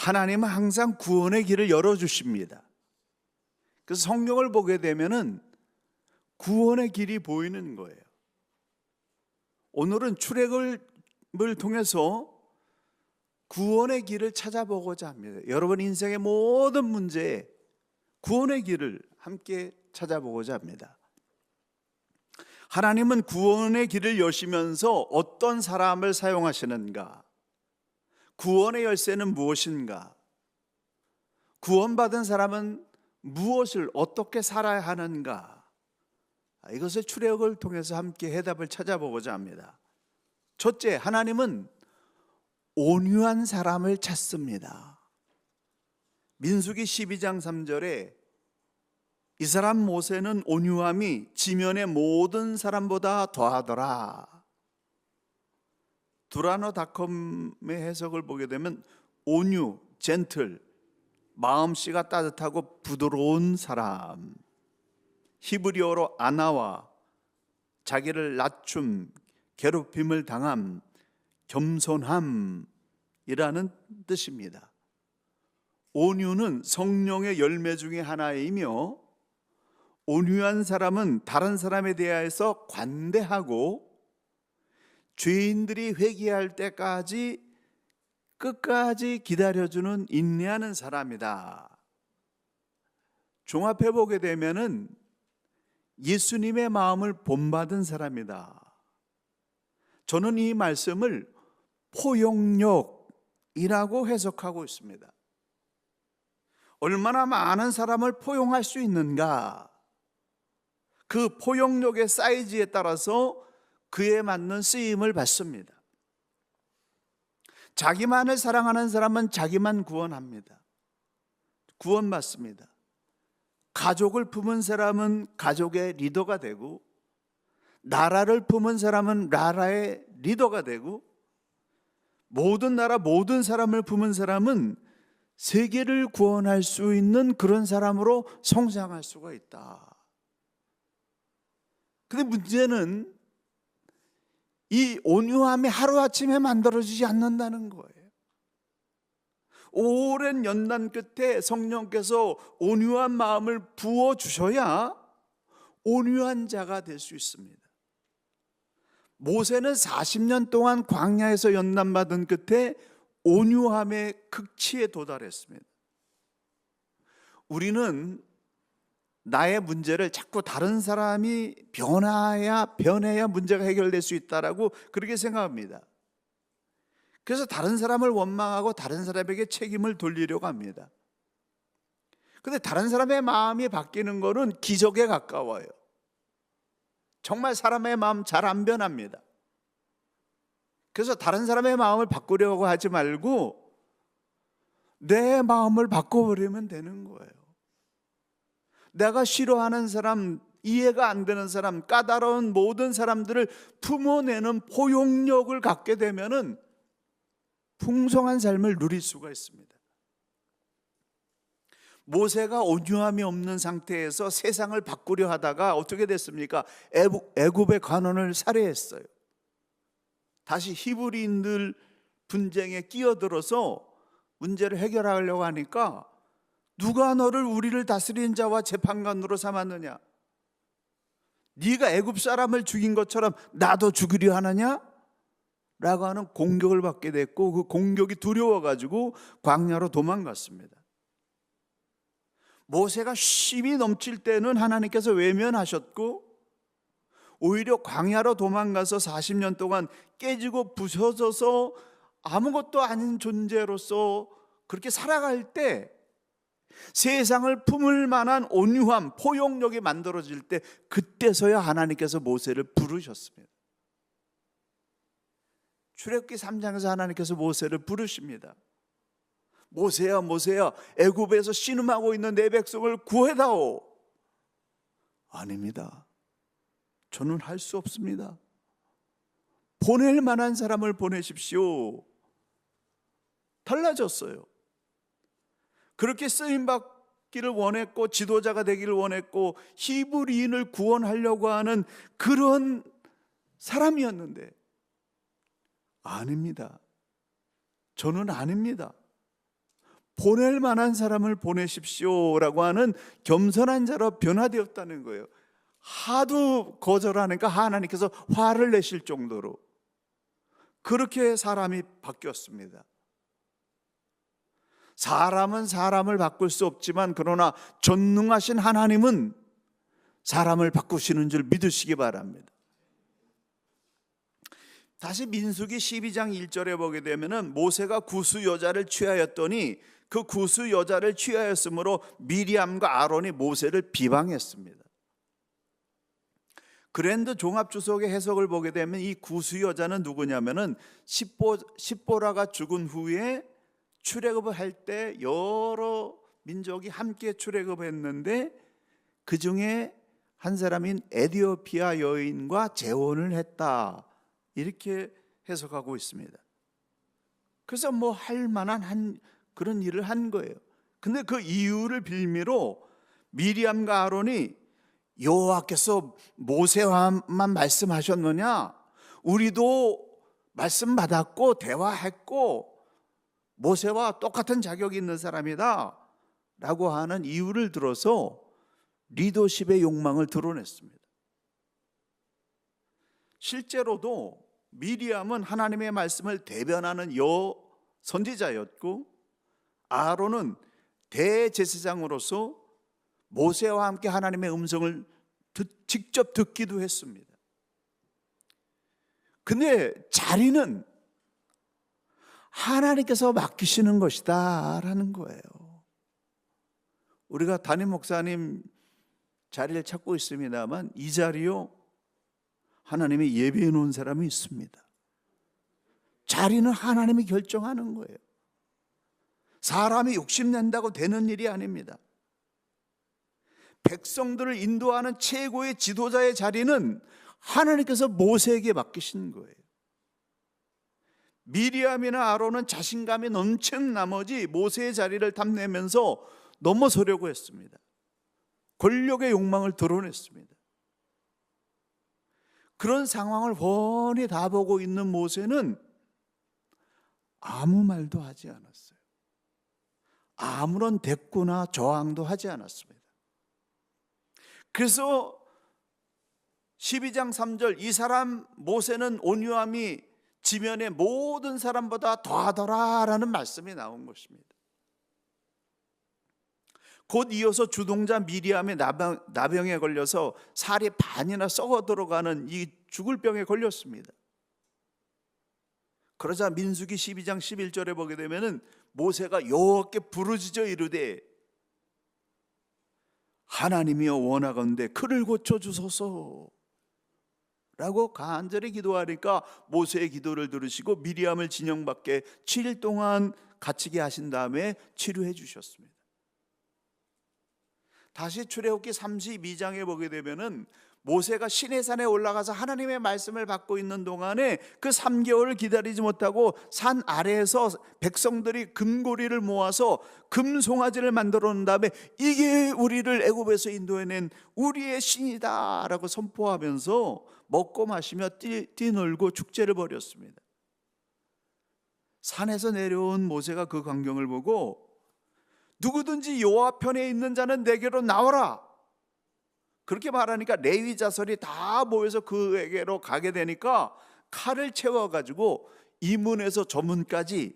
하나님은 항상 구원의 길을 열어주십니다. 그래서 성경을 보게 되면은 구원의 길이 보이는 거예요. 오늘은 출애굽을 통해서 구원의 길을 찾아보고자 합니다. 여러분 인생의 모든 문제에 구원의 길을 함께 찾아보고자 합니다. 하나님은 구원의 길을 여시면서 어떤 사람을 사용하시는가? 구원의 열쇠는 무엇인가? 구원받은 사람은 무엇을 어떻게 살아야 하는가? 이것을 출애굽을 통해서 함께 해답을 찾아보고자 합니다. 첫째, 하나님은 온유한 사람을 찾습니다. 민수기 12장 3절에 이 사람 모세는 온유함이 지면의 모든 사람보다 더하더라. 두라노닷컴의 해석을 보게 되면 온유, 젠틀, 마음씨가 따뜻하고 부드러운 사람, 히브리어로 아나와 자기를 낮춤, 괴롭힘을 당함, 겸손함이라는 뜻입니다. 온유는 성령의 열매 중에 하나이며 온유한 사람은 다른 사람에 대하여서 관대하고 죄인들이 회개할 때까지 끝까지 기다려주는 인내하는 사람이다. 종합해 보게 되면은 예수님의 마음을 본받은 사람이다. 저는 이 말씀을 포용력이라고 해석하고 있습니다. 얼마나 많은 사람을 포용할 수 있는가? 그 포용력의 사이즈에 따라서 그에 맞는 쓰임을 받습니다. 자기만을 사랑하는 사람은 자기만 구원합니다. 구원받습니다. 가족을 품은 사람은 가족의 리더가 되고, 나라를 품은 사람은 나라의 리더가 되고, 모든 나라 모든 사람을 품은 사람은 세계를 구원할 수 있는 그런 사람으로 성장할 수가 있다. 근데 문제는 이 온유함이 하루아침에 만들어지지 않는다는 거예요. 오랜 연단 끝에 성령께서 온유한 마음을 부어주셔야 온유한 자가 될 수 있습니다. 모세는 40년 동안 광야에서 연단받은 끝에 온유함의 극치에 도달했습니다. 우리는 나의 문제를 자꾸 다른 사람이 변해야 문제가 해결될 수 있다라고 그렇게 생각합니다. 그래서 다른 사람을 원망하고 다른 사람에게 책임을 돌리려고 합니다. 그런데 다른 사람의 마음이 바뀌는 것은 기적에 가까워요. 정말 사람의 마음 잘 안 변합니다. 그래서 다른 사람의 마음을 바꾸려고 하지 말고 내 마음을 바꿔버리면 되는 거예요. 내가 싫어하는 사람, 이해가 안 되는 사람, 까다로운 모든 사람들을 품어내는 포용력을 갖게 되면은 풍성한 삶을 누릴 수가 있습니다. 모세가 온유함이 없는 상태에서 세상을 바꾸려 하다가 어떻게 됐습니까? 애굽의 관원을 살해했어요. 다시 히브리인들 분쟁에 끼어들어서 문제를 해결하려고 하니까 누가 너를 우리를 다스리는 자와 재판관으로 삼았느냐? 네가 애굽 사람을 죽인 것처럼 나도 죽이려 하느냐? 라고 하는 공격을 받게 됐고, 그 공격이 두려워가지고 광야로 도망갔습니다. 모세가 쉼이 넘칠 때는 하나님께서 외면하셨고, 오히려 광야로 도망가서 40년 동안 깨지고 부서져서 아무것도 아닌 존재로서 그렇게 살아갈 때 세상을 품을 만한 온유함, 포용력이 만들어질 때 그때서야 하나님께서 모세를 부르셨습니다. 출애굽기 3장에서 하나님께서 모세를 부르십니다. 모세야 모세야, 애굽에서 신음하고 있는 내 백성을 구해다오. 아닙니다. 저는 할 수 없습니다. 보낼 만한 사람을 보내십시오. 달라졌어요. 그렇게 쓰임받기를 원했고 지도자가 되기를 원했고 히브리인을 구원하려고 하는 그런 사람이었는데 아닙니다. 저는 아닙니다. 보낼 만한 사람을 보내십시오라고 하는 겸손한 자로 변화되었다는 거예요. 하도 거절하니까 하나님께서 화를 내실 정도로 그렇게 사람이 바뀌었습니다. 사람은 사람을 바꿀 수 없지만 그러나 전능하신 하나님은 사람을 바꾸시는 줄 믿으시기 바랍니다. 다시 민수기 12장 1절에 보게 되면은 모세가 구스 여자를 취하였더니 그 구스 여자를 취하였으므로 미리암과 아론이 모세를 비방했습니다. 그랜드 종합주석의 해석을 보게 되면 이 구스 여자는 누구냐면은 십보라가 죽은 후에 출애굽을 할 때 여러 민족이 함께 출애굽했는데 그 중에 한 사람인 에디오피아 여인과 재혼을 했다, 이렇게 해석하고 있습니다. 그래서 뭐 할 만한 그런 일을 한 거예요. 근데 그 이유를 빌미로 미리암과 아론이 여호와께서 모세와만 말씀하셨느냐? 우리도 말씀 받았고 대화했고 모세와 똑같은 자격이 있는 사람이다 라고 하는 이유를 들어서 리더십의 욕망을 드러냈습니다. 실제로도 미리암은 하나님의 말씀을 대변하는 선지자였고 아론은 대제사장으로서 모세와 함께 하나님의 음성을 직접 듣기도 했습니다. 근데 자리는 하나님께서 맡기시는 것이다 라는 거예요. 우리가 담임 목사님 자리를 찾고 있습니다만 이 자리요, 하나님이 예비해 놓은 사람이 있습니다. 자리는 하나님이 결정하는 거예요. 사람이 욕심낸다고 되는 일이 아닙니다. 백성들을 인도하는 최고의 지도자의 자리는 하나님께서 모세에게 맡기신 거예요. 미리암이나 아론은 자신감이 넘친 나머지 모세의 자리를 탐내면서 넘어서려고 했습니다. 권력의 욕망을 드러냈습니다. 그런 상황을 훤히 다 보고 있는 모세는 아무 말도 하지 않았어요. 아무런 대꾸나 저항도 하지 않았습니다. 그래서 12장 3절 이 사람 모세는 온유함이 지면의 모든 사람보다 더하더라 라는 말씀이 나온 것입니다. 곧 이어서 주동자 미리암의 나병에 걸려서 살이 반이나 썩어 들어가는 이 죽을 병에 걸렸습니다. 그러자 민수기 12장 11절에 보게 되면은 모세가 여호와께 부르짖어 이르되 하나님이여 원하건대 그를 고쳐 주소서 라고 간절히 기도하니까 모세의 기도를 들으시고 미리암을 진영 밖에 7일 동안 갇히게 하신 다음에 치료해 주셨습니다. 다시 출애굽기 32장에 보게 되면은 모세가 시내산에 올라가서 하나님의 말씀을 받고 있는 동안에 그 3개월을 기다리지 못하고 산 아래에서 백성들이 금고리를 모아서 금송아지를 만들어 놓은 다음에 이게 우리를 애굽에서 인도해낸 우리의 신이다 라고 선포하면서 먹고 마시며 뛰놀고 축제를 벌였습니다. 산에서 내려온 모세가 그 광경을 보고 누구든지 여호와 편에 있는 자는 내게로 나와라 그렇게 말하니까 레위 자손이 다 모여서 그에게로 가게 되니까 칼을 채워가지고 이 문에서 저 문까지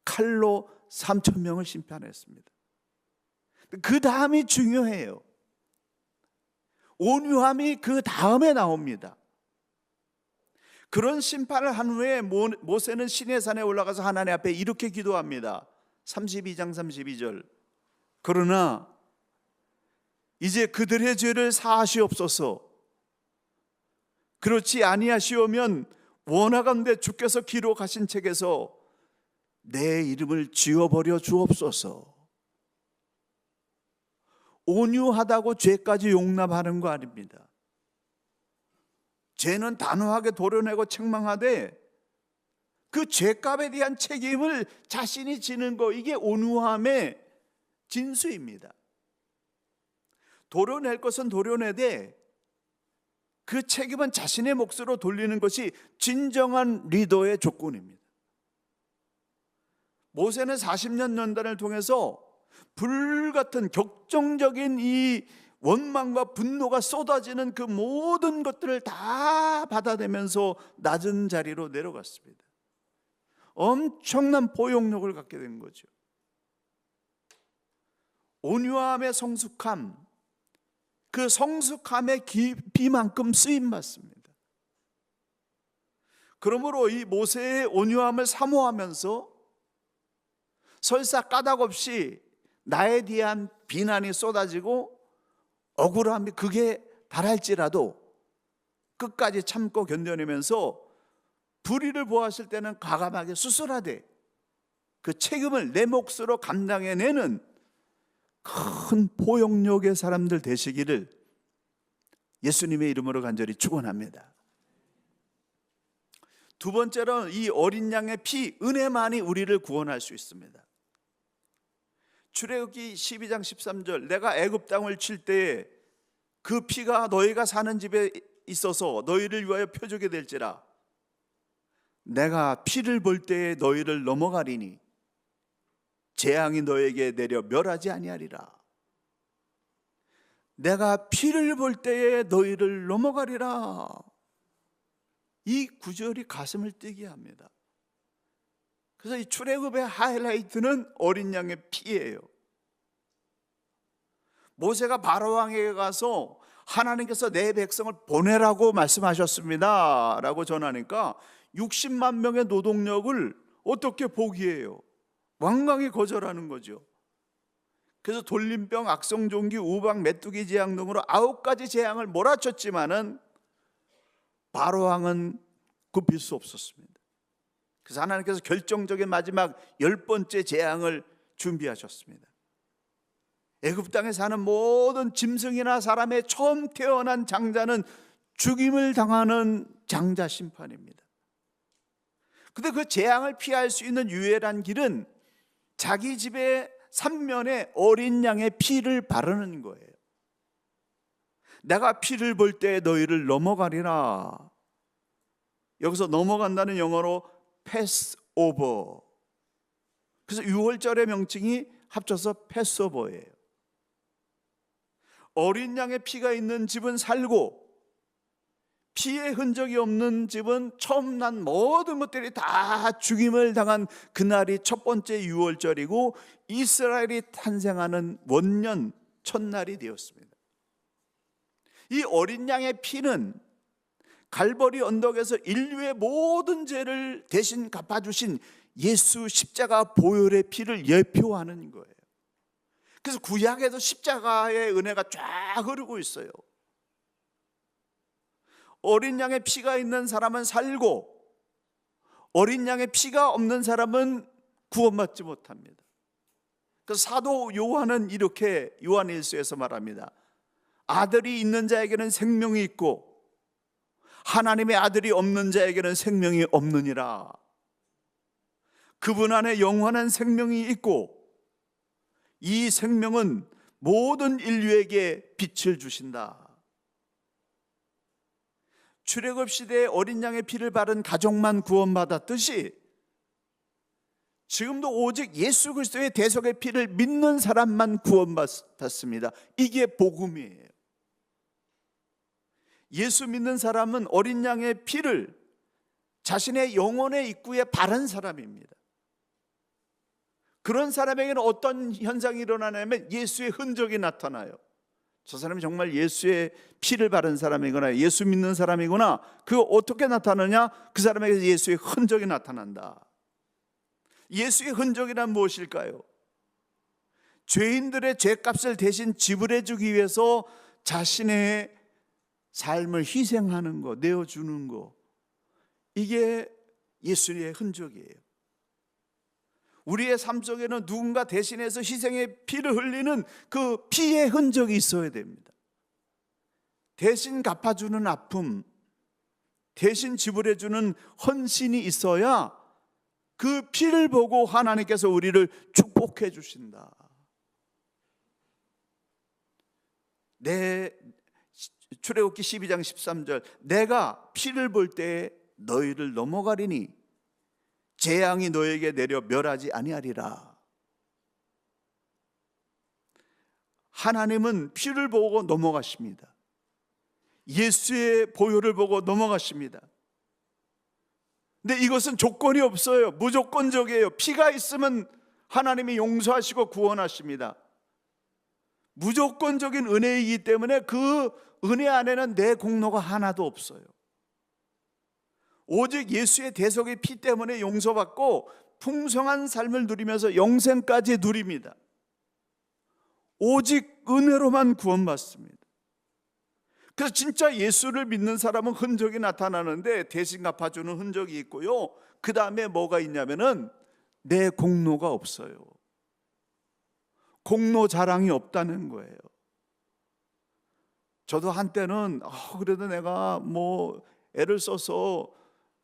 칼로 3,000명을 심판했습니다. 그 다음이 중요해요. 온유함이 그 다음에 나옵니다. 그런 심판을 한 후에 모세는 시내산에 올라가서 하나님 앞에 이렇게 기도합니다. 32장 32절 그러나 이제 그들의 죄를 사하시옵소서. 그렇지 아니하시오면 원하건대 주께서 기록하신 책에서 내 이름을 지워버려 주옵소서. 온유하다고 죄까지 용납하는 거 아닙니다. 죄는 단호하게 도려내고 책망하되 그 죄값에 대한 책임을 자신이 지는 거, 이게 온유함의 진수입니다. 도려낼 것은 도려내되 그 책임은 자신의 몫으로 돌리는 것이 진정한 리더의 조건입니다. 모세는 40년 연단을 통해서 불같은 격정적인 이 원망과 분노가 쏟아지는 그 모든 것들을 다 받아내면서 낮은 자리로 내려갔습니다. 엄청난 포용력을 갖게 된 거죠. 온유함의 성숙함, 그 성숙함의 깊이만큼 쓰임받습니다. 그러므로 이 모세의 온유함을 사모하면서 설사 까닭없이 나에 대한 비난이 쏟아지고 억울함이 극에 달할지라도 끝까지 참고 견뎌내면서 불의를 보았을 때는 과감하게 수술하되 그 책임을 내 몫으로 감당해내는 큰 포용력의 사람들 되시기를 예수님의 이름으로 간절히 축원합니다. 두 번째로는 이 어린 양의 피, 은혜만이 우리를 구원할 수 있습니다. 출애굽기 12장 13절, 내가 애굽 땅을 칠 때에 그 피가 너희가 사는 집에 있어서 너희를 위하여 표적이 될지라. 내가 피를 볼 때에 너희를 넘어가리니 재앙이 너에게 내려 멸하지 아니하리라. 내가 피를 볼 때에 너희를 넘어가리라. 이 구절이 가슴을 뛰게 합니다. 그래서 이 출애굽의 하이라이트는 어린 양의 피예요. 모세가 바로 왕에게 가서 하나님께서 내 백성을 보내라고 말씀하셨습니다 라고 전하니까 60만 명의 노동력을 어떻게 포기해요? 완강히 거절하는 거죠. 그래서 돌림병, 악성종기, 우박, 메뚜기 재앙 등으로 9가지 재앙을 몰아쳤지만은 바로 왕은 굽힐 수 없었습니다. 그래서 하나님께서 결정적인 마지막 10번째 재앙을 준비하셨습니다. 애굽 땅에 사는 모든 짐승이나 사람의 처음 태어난 장자는 죽임을 당하는 장자 심판입니다. 근데 그 재앙을 피할 수 있는 유일한 길은 자기 집의 삼면에 어린 양의 피를 바르는 거예요. 내가 피를 볼 때 너희를 넘어가리라. 여기서 넘어간다는 영어로 패스 오버. 그래서 6월절의 명칭이 합쳐서 패스오버예요. 어린 양의 피가 있는 집은 살고 피의 흔적이 없는 집은 처음 난 모든 것들이 다 죽임을 당한 그날이 첫 번째 6월절이고 이스라엘이 탄생하는 원년 첫날이 되었습니다. 이 어린 양의 피는 갈보리 언덕에서 인류의 모든 죄를 대신 갚아주신 예수 십자가 보혈의 피를 예표하는 거예요. 그래서 구약에도 십자가의 은혜가 쫙 흐르고 있어요. 어린 양의 피가 있는 사람은 살고 어린 양의 피가 없는 사람은 구원받지 못합니다. 그래서 사도 요한은 이렇게 요한일서에서 말합니다. 아들이 있는 자에게는 생명이 있고 하나님의 아들이 없는 자에게는 생명이 없느니라. 그분 안에 영원한 생명이 있고 이 생명은 모든 인류에게 빛을 주신다. 출애굽 시대에 어린 양의 피를 바른 가족만 구원받았듯이 지금도 오직 예수 그리스도의 대속의 피를 믿는 사람만 구원받습니다. 이게 복음이에요. 예수 믿는 사람은 어린 양의 피를 자신의 영혼의 입구에 바른 사람입니다. 그런 사람에게는 어떤 현상이 일어나냐면 예수의 흔적이 나타나요. 저 사람이 정말 예수의 피를 바른 사람이거나 예수 믿는 사람이구나. 그거 어떻게 나타나냐? 그 사람에게 예수의 흔적이 나타난다. 예수의 흔적이란 무엇일까요? 죄인들의 죄값을 대신 지불해 주기 위해서 자신의 삶을 희생하는 거, 내어주는 거, 이게 예수의 흔적이에요. 우리의 삶 속에는 누군가 대신해서 희생의 피를 흘리는 그 피의 흔적이 있어야 됩니다. 대신 갚아주는 아픔, 대신 지불해주는 헌신이 있어야 그 피를 보고 하나님께서 우리를 축복해 주신다. 출애굽기 12장 13절, 내가 피를 볼 때 너희를 넘어가리니 재앙이 너에게 내려 멸하지 아니하리라. 하나님은 피를 보고 넘어가십니다. 예수의 보혈을 보고 넘어가십니다. 근데 이것은 조건이 없어요. 무조건적이에요. 피가 있으면 하나님이 용서하시고 구원하십니다. 무조건적인 은혜이기 때문에 그 은혜 안에는 내 공로가 하나도 없어요. 오직 예수의 대속의 피 때문에 용서받고 풍성한 삶을 누리면서 영생까지 누립니다. 오직 은혜로만 구원받습니다. 그래서 진짜 예수를 믿는 사람은 흔적이 나타나는데 대신 갚아주는 흔적이 있고요. 그 다음에 뭐가 있냐면은 내 공로가 없어요. 공로 자랑이 없다는 거예요. 저도 한때는 그래도 내가 뭐 애를 써서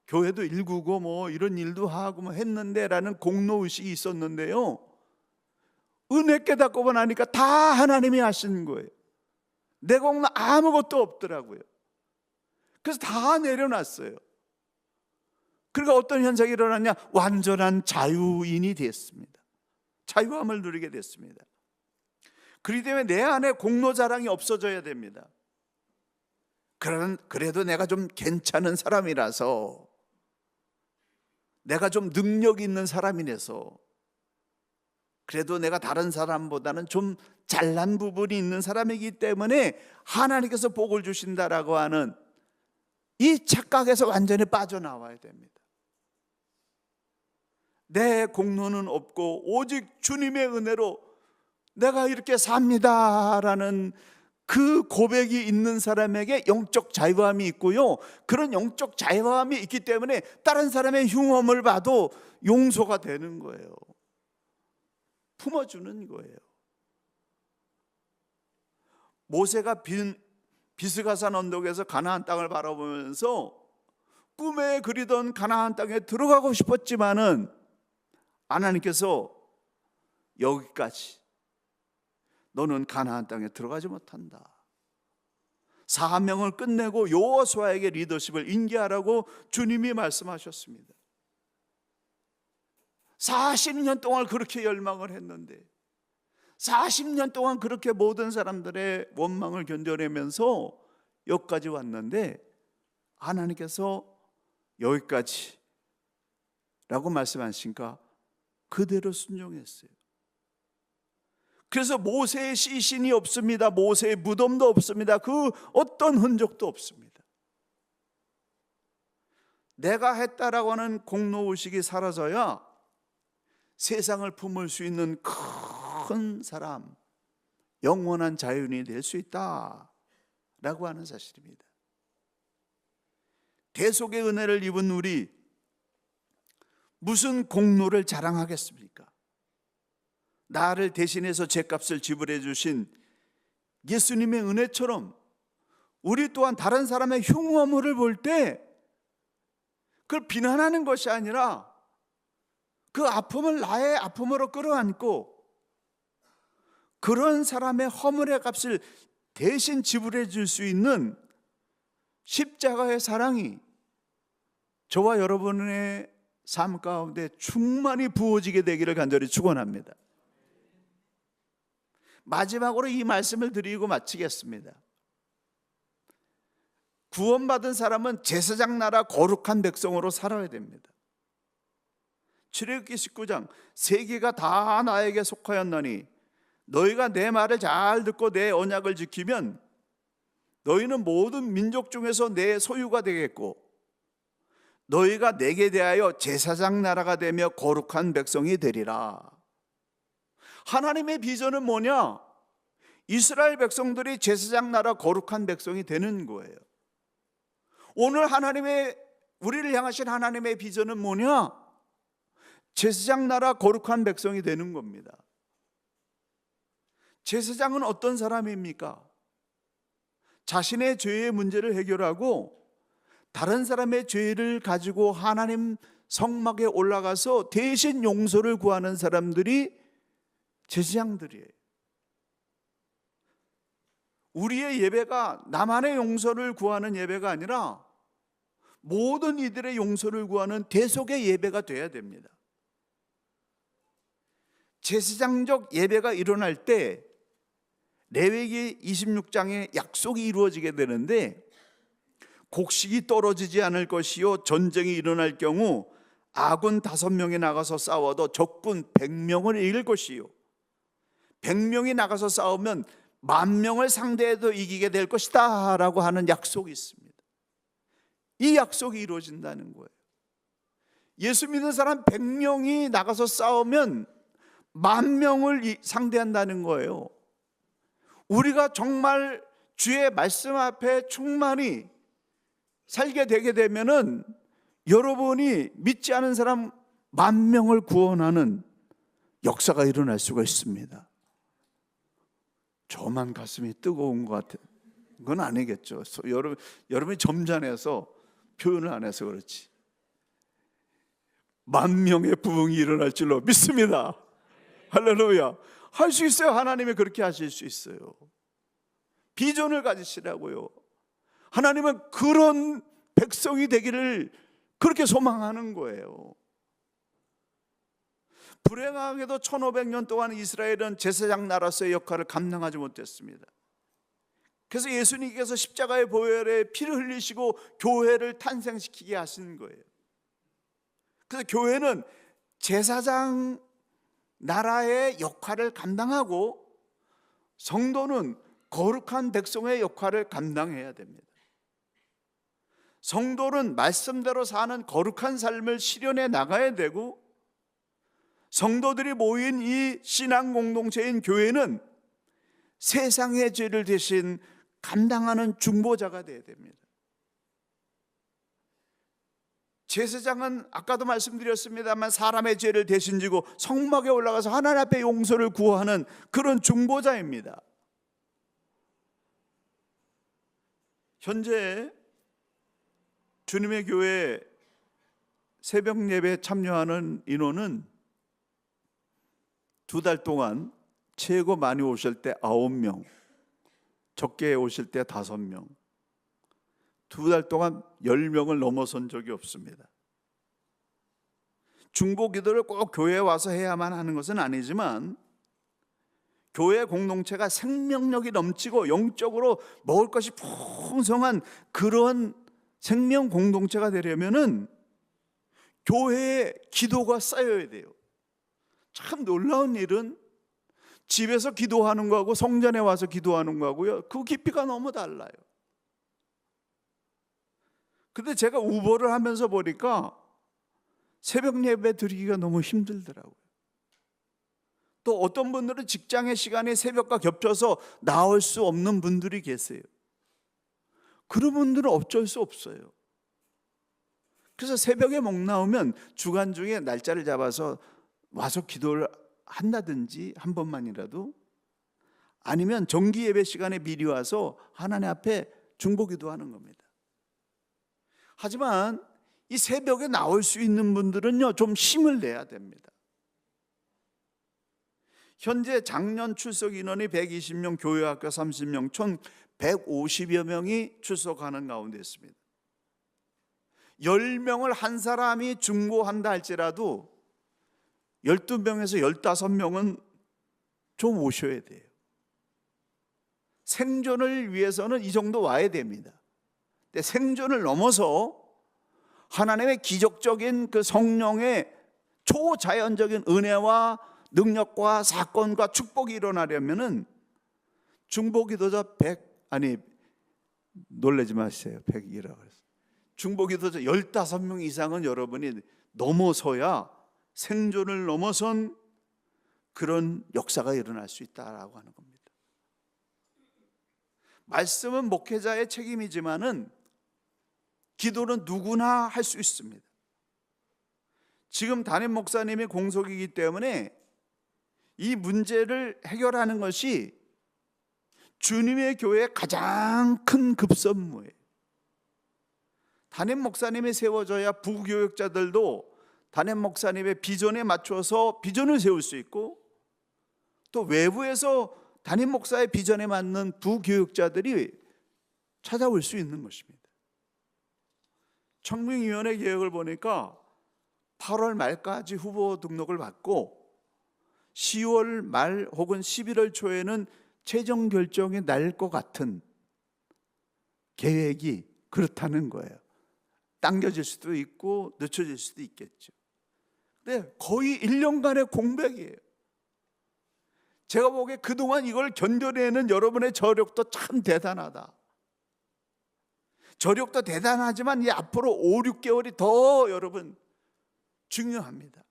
교회도 일구고 뭐 이런 일도 하고 뭐 했는데 라는 공로의식이 있었는데요, 은혜 깨닫고 나니까 다 하나님이 하신 거예요. 내 공로 아무것도 없더라고요. 그래서 다 내려놨어요. 그러니까 어떤 현상이 일어났냐? 완전한 자유인이 됐습니다. 자유함을 누리게 됐습니다. 그렇기 때문에 내 안에 공로 자랑이 없어져야 됩니다. 그래도 내가 좀 괜찮은 사람이라서, 내가 좀 능력 있는 사람이라서, 그래도 내가 다른 사람보다는 좀 잘난 부분이 있는 사람이기 때문에 하나님께서 복을 주신다라고 하는 이 착각에서 완전히 빠져나와야 됩니다. 내 공로는 없고 오직 주님의 은혜로 내가 이렇게 삽니다라는 그 고백이 있는 사람에게 영적 자유함이 있고요, 그런 영적 자유함이 있기 때문에 다른 사람의 흉엄을 봐도 용서가 되는 거예요. 품어주는 거예요. 모세가 비스가산 언덕에서 가나안 땅을 바라보면서 꿈에 그리던 가나안 땅에 들어가고 싶었지만은 하나님께서 여기까지, 너는 가나안 땅에 들어가지 못한다. 사명을 끝내고 여호수아에게 리더십을 인계하라고 주님이 말씀하셨습니다. 40년 동안 그렇게 열망을 했는데, 40년 동안 그렇게 모든 사람들의 원망을 견뎌내면서 여기까지 왔는데 하나님께서 여기까지 라고 말씀하시니까 그대로 순종했어요. 그래서 모세의 시신이 없습니다. 모세의 무덤도 없습니다. 그 어떤 흔적도 없습니다. 내가 했다라고 하는 공로의식이 사라져야 세상을 품을 수 있는 큰 사람, 영원한 자유인이 될 수 있다라고 하는 사실입니다. 대속의 은혜를 입은 우리, 무슨 공로를 자랑하겠습니까? 나를 대신해서 죄값을 지불해 주신 예수님의 은혜처럼 우리 또한 다른 사람의 흉어물을 볼 때 그걸 비난하는 것이 아니라 그 아픔을 나의 아픔으로 끌어안고 그런 사람의 허물의 값을 대신 지불해 줄 수 있는 십자가의 사랑이 저와 여러분의 삶 가운데 충만히 부어지게 되기를 간절히 축원합니다. 마지막으로 이 말씀을 드리고 마치겠습니다. 구원받은 사람은 제사장 나라 거룩한 백성으로 살아야 됩니다. 출애굽기 19장, 세계가 다 나에게 속하였나니 너희가 내 말을 잘 듣고 내 언약을 지키면 너희는 모든 민족 중에서 내 소유가 되겠고 너희가 내게 대하여 제사장 나라가 되며 거룩한 백성이 되리라. 하나님의 비전은 뭐냐? 이스라엘 백성들이 제사장 나라 거룩한 백성이 되는 거예요. 오늘 우리를 향하신 하나님의 비전은 뭐냐? 제사장 나라 거룩한 백성이 되는 겁니다. 제사장은 어떤 사람입니까? 자신의 죄의 문제를 해결하고 다른 사람의 죄를 가지고 하나님 성막에 올라가서 대신 용서를 구하는 사람들이 제사장들이에요. 우리의 예배가 나만의 용서를 구하는 예배가 아니라 모든 이들의 용서를 구하는 대속의 예배가 돼야 됩니다. 제사장적 예배가 일어날 때 레위기 26장의 약속이 이루어지게 되는데, 곡식이 떨어지지 않을 것이요 전쟁이 일어날 경우 아군 5명이 나가서 싸워도 적군 100명을 이길 것이요 100명이 나가서 싸우면 10,000명을 상대해도 이기게 될 것이다 라고 하는 약속이 있습니다. 이 약속이 이루어진다는 거예요. 예수 믿는 사람 100명이 나가서 싸우면 10,000명을 상대한다는 거예요. 우리가 정말 주의 말씀 앞에 충만히 살게 되게 되면은 여러분이 믿지 않은 사람 10,000명을 구원하는 역사가 일어날 수가 있습니다. 저만 가슴이 뜨거운 것 같아요. 그건 아니겠죠. 여러분이 점잖아서 표현을 안 해서 그렇지. 10,000명의 부흥이 일어날 줄로 믿습니다. 할렐루야. 할 수 있어요. 하나님이 그렇게 하실 수 있어요. 비전을 가지시라고요. 하나님은 그런 백성이 되기를 그렇게 소망하는 거예요. 불행하게도 1500년 동안 이스라엘은 제사장 나라로서의 역할을 감당하지 못했습니다. 그래서 예수님께서 십자가의 보혈에 피를 흘리시고 교회를 탄생시키게 하신 거예요. 그래서 교회는 제사장 나라의 역할을 감당하고 성도는 거룩한 백성의 역할을 감당해야 됩니다. 성도는 말씀대로 사는 거룩한 삶을 실현해 나가야 되고, 성도들이 모인 이 신앙 공동체인 교회는 세상의 죄를 대신 감당하는 중보자가 되어야 됩니다. 제사장은 아까도 말씀드렸습니다만 사람의 죄를 대신 지고 성막에 올라가서 하나님 앞에 용서를 구하는 그런 중보자입니다. 현재 주님의 교회 새벽 예배에 참여하는 인원은 2달 동안 최고 많이 오실 때 9명, 적게 오실 때 5명, 2달 동안 10명을 넘어선 적이 없습니다. 중보 기도를 꼭 교회에 와서 해야만 하는 것은 아니지만, 교회 공동체가 생명력이 넘치고 영적으로 먹을 것이 풍성한 그런 생명 공동체가 되려면은 교회에 기도가 쌓여야 돼요. 참 놀라운 일은 집에서 기도하는 거하고 성전에 와서 기도하는 거하고요, 그 깊이가 너무 달라요. 근데 제가 우보를 하면서 보니까 새벽 예배 드리기가 너무 힘들더라고요. 또 어떤 분들은 직장의 시간이 새벽과 겹쳐서 나올 수 없는 분들이 계세요. 그런 분들은 어쩔 수 없어요. 그래서 새벽에 목 나오면 주간 중에 날짜를 잡아서 와서 기도를 한다든지 한 번만이라도, 아니면 정기 예배 시간에 미리 와서 하나님 앞에 중보 기도하는 겁니다. 하지만 이 새벽에 나올 수 있는 분들은요, 좀 힘을 내야 됩니다. 현재 작년 출석 인원이 120명, 교회학교 30명, 총 150여 명이 출석하는 가운데 있습니다. 10명을 한 사람이 중보한다 할지라도 12명에서 15명은 좀 오셔야 돼요. 생존을 위해서는 이 정도 와야 됩니다. 근데 생존을 넘어서 하나님의 기적적인 그 성령의 초자연적인 은혜와 능력과 사건과 축복이 일어나려면은 중보기도자 100, 아니 놀라지 마세요, 100이라고 했어요. 중보기도자 15명 이상은 여러분이 넘어서야 생존을 넘어선 그런 역사가 일어날 수 있다라고 하는 겁니다. 말씀은 목회자의 책임이지만은 기도는 누구나 할 수 있습니다. 지금 담임 목사님이 공석이기 때문에 이 문제를 해결하는 것이 주님의 교회의 가장 큰 급선무예요. 담임 목사님이 세워져야 부교역자들도 담임 목사님의 비전에 맞춰서 비전을 세울 수 있고, 또 외부에서 담임 목사의 비전에 맞는 부교역자들이 찾아올 수 있는 것입니다. 청빙위원회 계획을 보니까 8월 말까지 후보 등록을 받고 10월 말 혹은 11월 초에는 최종 결정이 날 것 같은 계획이 그렇다는 거예요. 당겨질 수도 있고 늦춰질 수도 있겠죠. 근데 거의 1년간의 공백이에요. 제가 보기에 그동안 이걸 견뎌내는 여러분의 저력도 참 대단하다. 저력도 대단하지만 이 앞으로 5, 6개월이 더 여러분 중요합니다.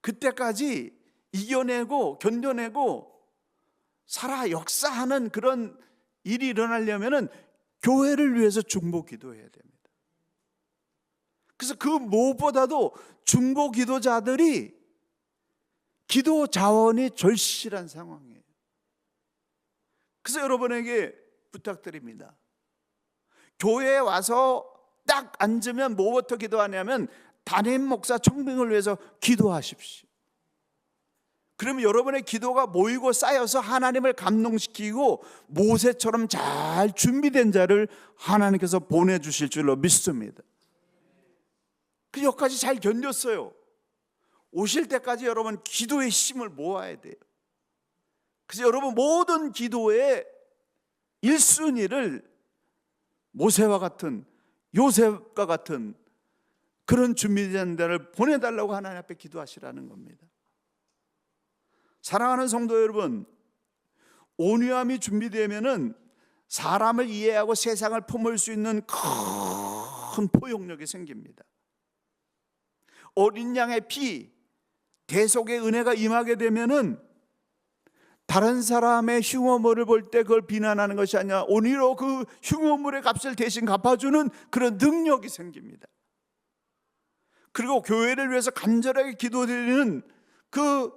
그때까지 이겨내고 견뎌내고 살아 역사하는 그런 일이 일어나려면 교회를 위해서 중보 기도해야 됩니다. 그래서 그 무엇보다도 중보 기도자들이 기도 자원이 절실한 상황이에요. 그래서 여러분에게 부탁드립니다. 교회에 와서 딱 앉으면 뭐부터 기도하냐면 담임 목사 청빙을 위해서 기도하십시오. 그러면 여러분의 기도가 모이고 쌓여서 하나님을 감동시키고 모세처럼 잘 준비된 자를 하나님께서 보내주실 줄로 믿습니다. 그 여기까지 잘 견뎠어요. 오실 때까지 여러분 기도의 힘을 모아야 돼요. 그래서 여러분 모든 기도의 1순위를 모세와 같은 요셉과 같은 그런 준비된 자를 보내달라고 하나님 앞에 기도하시라는 겁니다. 사랑하는 성도 여러분, 온유함이 준비되면은 사람을 이해하고 세상을 품을 수 있는 큰 포용력이 생깁니다. 어린 양의 피, 대속의 은혜가 임하게 되면은 다른 사람의 흉어물을 볼 때 그걸 비난하는 것이 아니라 오히려 그 흉어물의 값을 대신 갚아주는 그런 능력이 생깁니다. 그리고 교회를 위해서 간절하게 기도드리는 그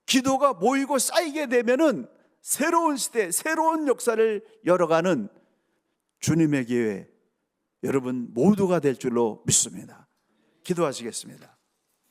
기도가 모이고 쌓이게 되면은 새로운 시대, 새로운 역사를 열어가는 주님의 기회 여러분 모두가 될 줄로 믿습니다. 기도하시겠습니다.